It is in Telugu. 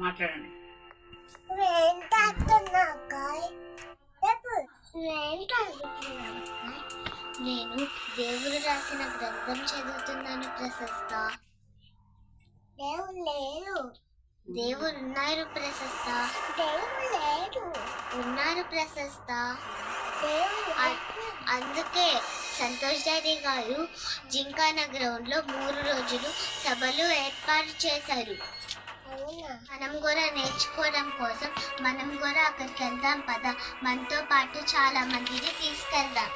మాట్లాడండి. నేను దేవుడు రాసిన గ్రంథం చదువుతున్నాను ప్రశస్త. దేవుడు లేరు. దేవుడు ఉన్నారు ప్రశస్త. దేవుడు లేరు. ఉన్నారు ప్రశస్త. అందుకే సంతోష్ డాడీ గారు జింకానా గ్రౌండ్ లో 3 రోజులు సభలు ఏర్పాటు చేశారు. మనం కూడా నేర్చుకోవడం కోసం మనం కూడా అక్కడికి వెళ్దాం పద. మనతో పాటు చాలా మందిని తీసుకెళ్దాం.